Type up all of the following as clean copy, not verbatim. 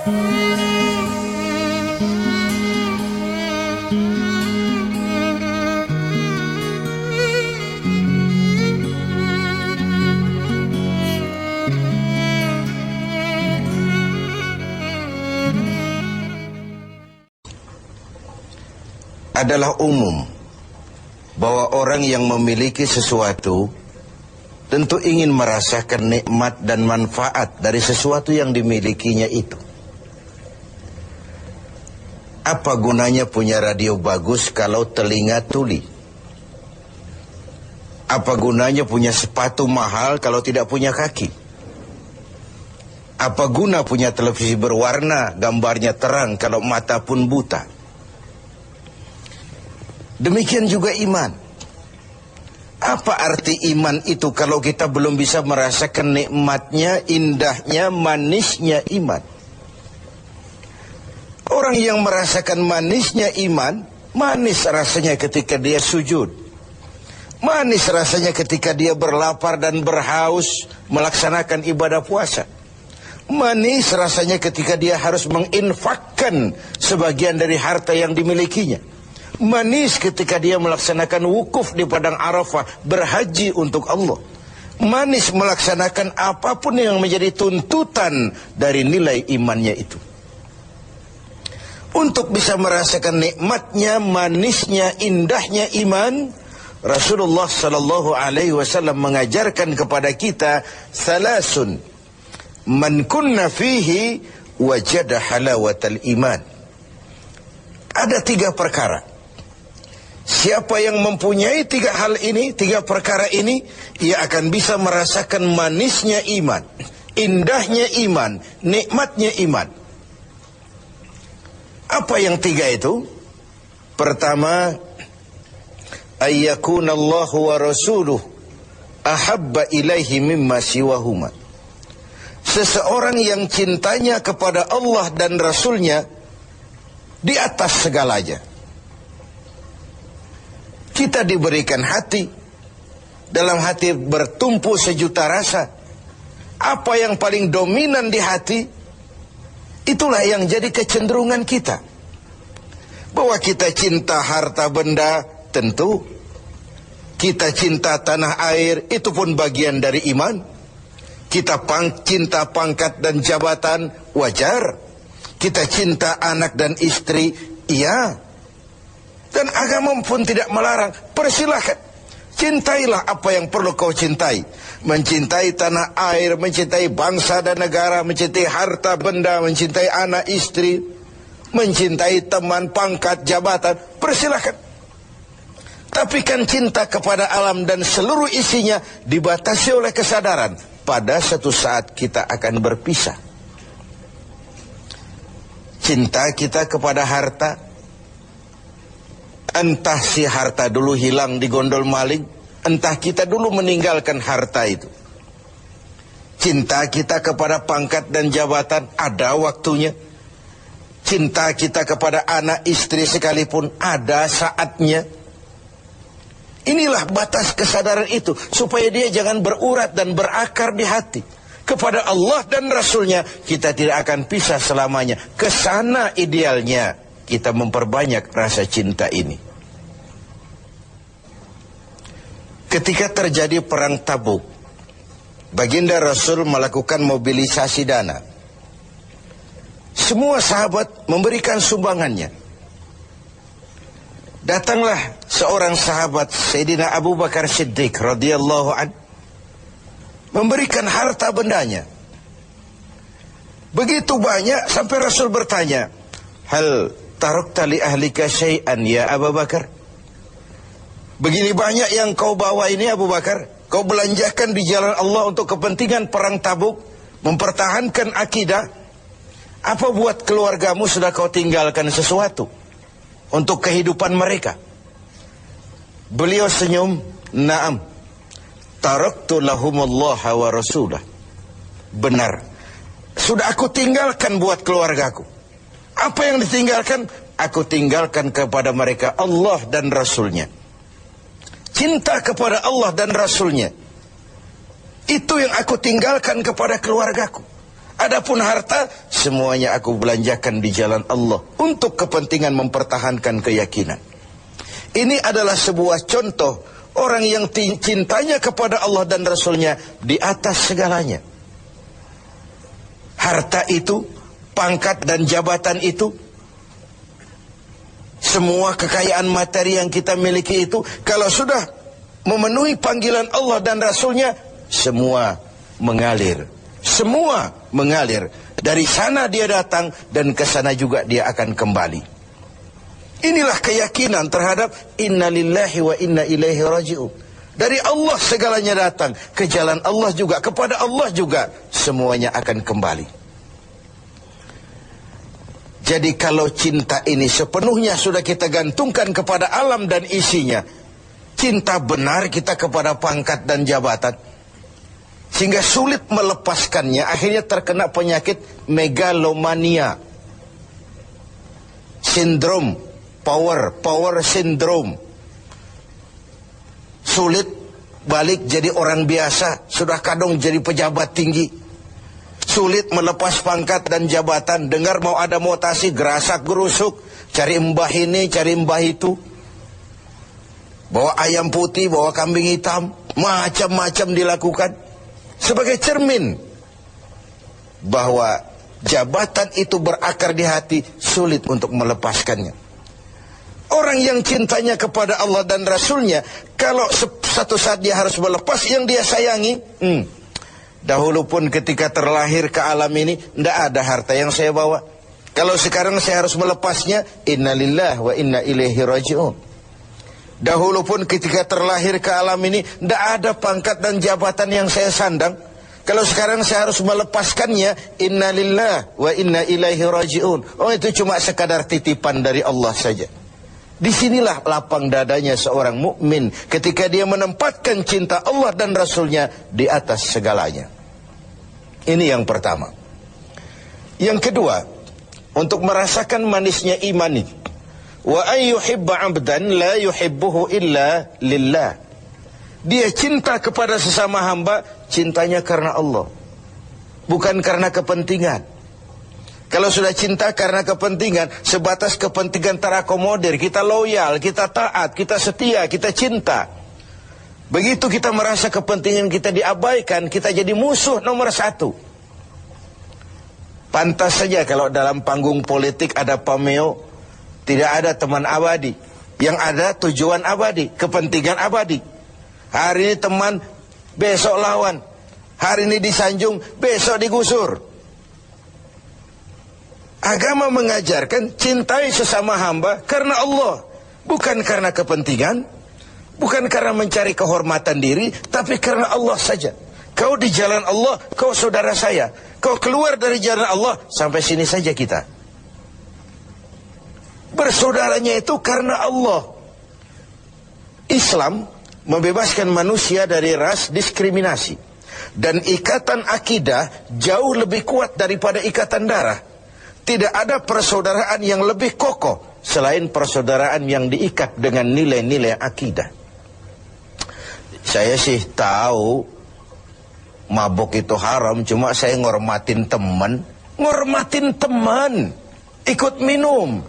Adalah umum bahwa orang yang memiliki sesuatu tentu ingin merasakan nikmat dan manfaat dari sesuatu yang dimilikinya itu. Apa gunanya punya radio bagus kalau telinga tuli? Apa gunanya punya sepatu mahal kalau tidak punya kaki? Apa guna punya televisi berwarna, gambarnya terang kalau mata pun buta? Demikian juga iman. Apa arti iman itu kalau kita belum bisa merasakan nikmatnya, indahnya, manisnya iman? Orang yang merasakan manisnya iman, manis rasanya ketika dia sujud. Manis rasanya ketika dia berlapar dan berhaus melaksanakan ibadah puasa. Manis rasanya ketika dia harus menginfakkan sebagian dari harta yang dimilikinya. Manis ketika dia melaksanakan wukuf di padang Arafah, berhaji untuk Allah. Manis melaksanakan apapun yang menjadi tuntutan dari nilai imannya itu. Untuk bisa merasakan nikmatnya, manisnya, indahnya iman, Rasulullah sallallahu alaihi wasallam mengajarkan kepada kita salasun man kunna fihi wajada halawatal iman. Ada 3 perkara. Siapa yang mempunyai 3 hal ini, 3 perkara ini, ia akan bisa merasakan manisnya iman, indahnya iman, nikmatnya iman. Apa yang 3 itu? Pertama, ayyakunallahu wa rasuluh ahabba ilaihi mimma siwahuma. Seseorang yang cintanya kepada Allah dan Rasulnya di atas segalanya. Kita diberikan hati, dalam hati bertumpu sejuta rasa. Apa yang paling dominan di hati, itulah yang jadi kecenderungan kita. Bahwa kita cinta harta benda, tentu. Kita cinta tanah air, itu pun bagian dari iman. Kita cinta pangkat dan jabatan, wajar. Kita cinta anak dan istri, iya. Dan agama pun tidak melarang. Persilahkan. Cintailah apa yang perlu kau cintai. Mencintai tanah air, mencintai bangsa dan negara, mencintai harta benda, mencintai anak istri, mencintai teman, pangkat, jabatan. Persilahkan. Tapi kan cinta kepada alam dan seluruh isinya dibatasi oleh kesadaran. Pada satu saat kita akan berpisah. Cinta kita kepada harta, entah si harta dulu hilang di gondol maling, entah kita dulu meninggalkan harta itu. Cinta kita kepada pangkat dan jabatan ada waktunya. Cinta kita kepada anak istri sekalipun ada saatnya. Inilah batas kesadaran itu, supaya dia jangan berurat dan berakar di hati. Kepada Allah dan Rasulnya kita tidak akan pisah selamanya. Kesana idealnya kita memperbanyak rasa cinta ini. Ketika terjadi perang Tabuk, baginda Rasul melakukan mobilisasi dana. Semua sahabat memberikan sumbangannya. Datanglah seorang sahabat, Sayyidina Abu Bakar Siddiq radhiyallahu an, memberikan harta bendanya. Begitu banyak sampai Rasul bertanya, hal tarakta li ahlika syai'an ya Abu Bakar? Begini banyak yang kau bawa ini Abu Bakar, kau belanjakan di jalan Allah untuk kepentingan perang Tabuk, mempertahankan akidah. Apa buat keluargamu sudah kau tinggalkan sesuatu untuk kehidupan mereka? Beliau senyum, na'am, taraktu lahumullaha wa rasulah. Benar, sudah aku tinggalkan buat keluargaku. Apa yang ditinggalkan? Aku tinggalkan kepada mereka Allah dan Rasulnya. Cinta kepada Allah dan Rasulnya, itu yang aku tinggalkan kepada keluargaku. Adapun harta, semuanya aku belanjakan di jalan Allah untuk kepentingan mempertahankan keyakinan. Ini adalah sebuah contoh orang yang cintanya kepada Allah dan Rasulnya di atas segalanya. Harta itu, pangkat dan jabatan itu, semua kekayaan materi yang kita miliki itu, kalau sudah memenuhi panggilan Allah dan Rasulnya, semua mengalir. Semua mengalir. Dari sana dia datang dan ke sana juga dia akan kembali. Inilah keyakinan terhadap inna lillahi wa inna ilaihi raji'un. Dari Allah segalanya datang, ke jalan Allah juga, kepada Allah juga semuanya akan kembali. Jadi kalau cinta ini sepenuhnya sudah kita gantungkan kepada alam dan isinya, cinta benar kita kepada pangkat dan jabatan, sehingga sulit melepaskannya, akhirnya terkena penyakit megalomania, sindrom, power syndrome. Sulit balik jadi orang biasa, sudah kadung jadi pejabat tinggi. Sulit melepas pangkat dan jabatan, dengar mau ada mutasi, gerasak gerusuk, cari mbah ini, cari mbah itu. Bawa ayam putih, bawa kambing hitam, macam-macam dilakukan. Sebagai cermin bahwa jabatan itu berakar di hati, sulit untuk melepaskannya. Orang yang cintanya kepada Allah dan Rasulnya, kalau satu saat dia harus melepas yang dia sayangi, dahulu pun ketika terlahir ke alam ini, tidak ada harta yang saya bawa. Kalau sekarang saya harus melepasnya, innalillah wa inna ilaihi raji'un. Dahulu pun ketika terlahir ke alam ini, tidak ada pangkat dan jabatan yang saya sandang. Kalau sekarang saya harus melepaskannya, innalillah wa inna ilaihi raji'un. Oh, itu cuma sekadar titipan dari Allah saja. Disinilah lapang dadanya seorang mukmin ketika dia menempatkan cinta Allah dan Rasulnya di atas segalanya. Ini yang pertama. Yang kedua, untuk merasakan manisnya iman ini, wa ayyuhibba 'abdan la yuhibbuhu illa lillah. Dia cinta kepada sesama hamba, cintanya karena Allah, bukan karena kepentingan. Kalau sudah cinta karena kepentingan, sebatas kepentingan terakomodir, kita loyal, kita taat, kita setia, kita cinta. Begitu kita merasa kepentingan kita diabaikan, kita jadi musuh nomor satu. Pantas saja kalau dalam panggung politik ada pameo, tidak ada teman abadi. Yang ada tujuan abadi, kepentingan abadi. Hari ini teman, besok lawan. Hari ini disanjung, besok digusur. Agama mengajarkan cintai sesama hamba karena Allah, bukan karena kepentingan, bukan karena mencari kehormatan diri, tapi karena Allah saja. Kau di jalan Allah, kau saudara saya. Kau keluar dari jalan Allah, sampai sini saja kita. Bersaudaranya itu karena Allah. Islam membebaskan manusia dari ras diskriminasi, dan ikatan akidah jauh lebih kuat daripada ikatan darah. Tidak ada persaudaraan yang lebih kokoh selain persaudaraan yang diikat dengan nilai-nilai akidah. Saya sih tahu mabuk itu haram, cuma saya ngormatin teman. Ngormatin teman, ikut minum.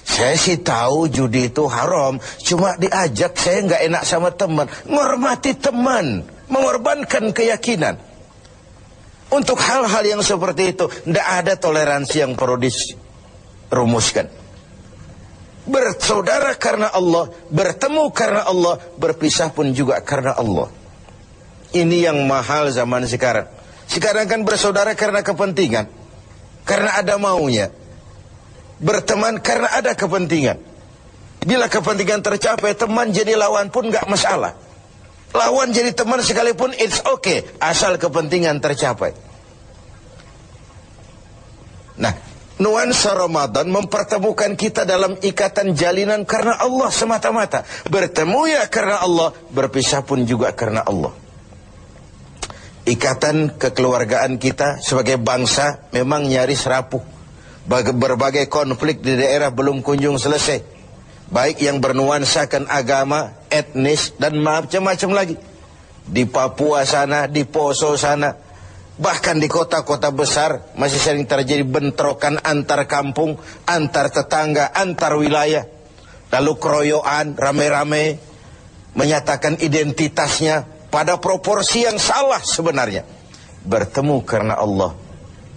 Saya sih tahu judi itu haram, cuma diajak saya nggak enak sama teman. Ngormati teman, mengorbankan keyakinan. Untuk hal-hal yang seperti itu, tidak ada toleransi yang perlu dirumuskan. Bersaudara karena Allah, bertemu karena Allah, berpisah pun juga karena Allah. Ini yang mahal zaman sekarang. Sekarang kan bersaudara karena kepentingan, karena ada maunya. Berteman karena ada kepentingan. Bila kepentingan tercapai, teman jadi lawan pun nggak masalah. Lawan jadi teman sekalipun it's okay, asal kepentingan tercapai. Nah, nuansa Ramadan mempertemukan kita dalam ikatan jalinan karena Allah semata-mata. Bertemu ya karena Allah, berpisah pun juga karena Allah. Ikatan kekeluargaan kita sebagai bangsa memang nyaris rapuh. Berbagai konflik di daerah belum kunjung selesai. Baik yang bernuansakan agama, etnis, dan macam-macam lagi. Di Papua sana, di Poso sana, Bahkan di kota-kota besar masih sering terjadi bentrokan antar kampung, antar tetangga, antar wilayah. Lalu keroyokan, rame-rame menyatakan identitasnya pada proporsi yang salah sebenarnya. Bertemu karena Allah,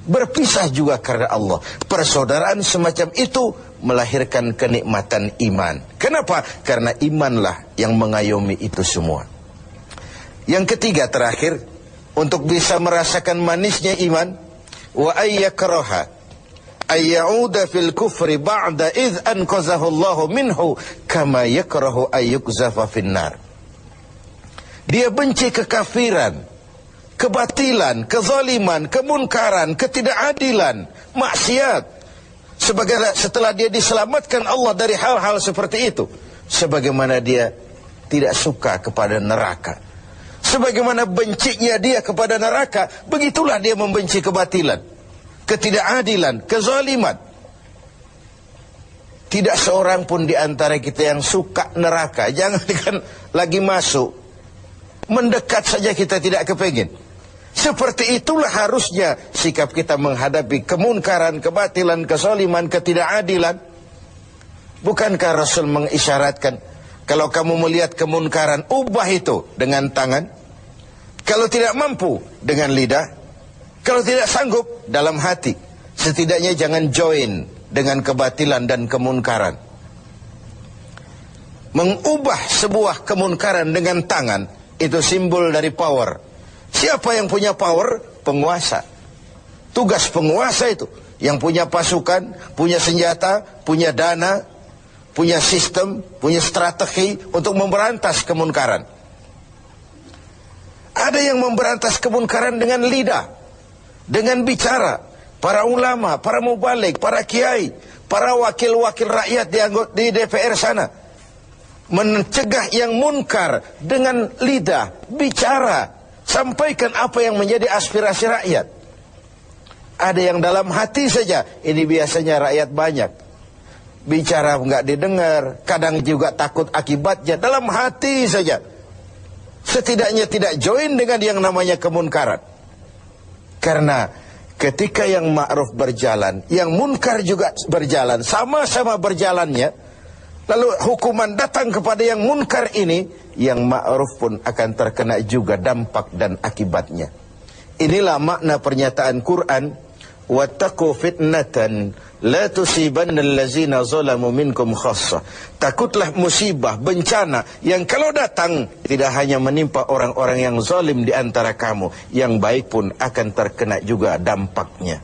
berpisah juga karena Allah. Persaudaraan semacam itu melahirkan kenikmatan iman. Kenapa? Karena imanlah yang mengayomi itu semua. Yang ketiga terakhir, untuk bisa merasakan manisnya iman, wa ayyakraha ayyauda fil kufri ba'da idh anqazahu Allahu minhu kama yakrahu ayyukzafa finnar. Dia benci kekafiran, kebatilan, kezaliman, kemunkaran, ketidakadilan, maksiat. Setelah dia diselamatkan Allah dari hal-hal seperti itu, sebagaimana dia tidak suka kepada neraka, sebagaimana bencinya dia kepada neraka, begitulah dia membenci kebatilan, ketidakadilan, kezaliman. Tidak seorang pun di antara kita yang suka neraka. Jangankan lagi masuk, mendekat saja kita tidak kepengin. Seperti itulah harusnya sikap kita menghadapi kemunkaran, kebatilan, kezaliman, ketidakadilan. Bukankah Rasul mengisyaratkan, kalau kamu melihat kemunkaran, ubah itu dengan tangan. Kalau tidak mampu, dengan lidah. Kalau tidak sanggup, dalam hati. Setidaknya jangan join dengan kebatilan dan kemunkaran. Mengubah sebuah kemunkaran dengan tangan, itu simbol dari power. Siapa yang punya power? Penguasa. Tugas penguasa itu, yang punya pasukan, punya senjata, punya dana, punya sistem, punya strategi untuk memberantas kemunkaran. Ada yang memberantas kemunkaran dengan lidah, dengan bicara. Para ulama, para mubalik, para kiai, para wakil-wakil rakyat di DPR sana, mencegah yang munkar dengan lidah, bicara, sampaikan apa yang menjadi aspirasi rakyat. Ada yang dalam hati saja, ini biasanya rakyat banyak, bicara nggak didengar, kadang juga takut akibatnya, dalam hati saja. Setidaknya tidak join dengan yang namanya kemunkaran. Karena ketika yang ma'ruf berjalan, yang munkar juga berjalan, sama-sama berjalannya, lalu hukuman datang kepada yang munkar ini, yang ma'ruf pun akan terkena juga dampak dan akibatnya. Inilah makna pernyataan Quran, wattaqu fitnatan la tusibanna allazina zalamu minkum khassah. Takutlah musibah, bencana yang kalau datang tidak hanya menimpa orang-orang yang zalim di antara kamu, yang baik pun akan terkena juga dampaknya.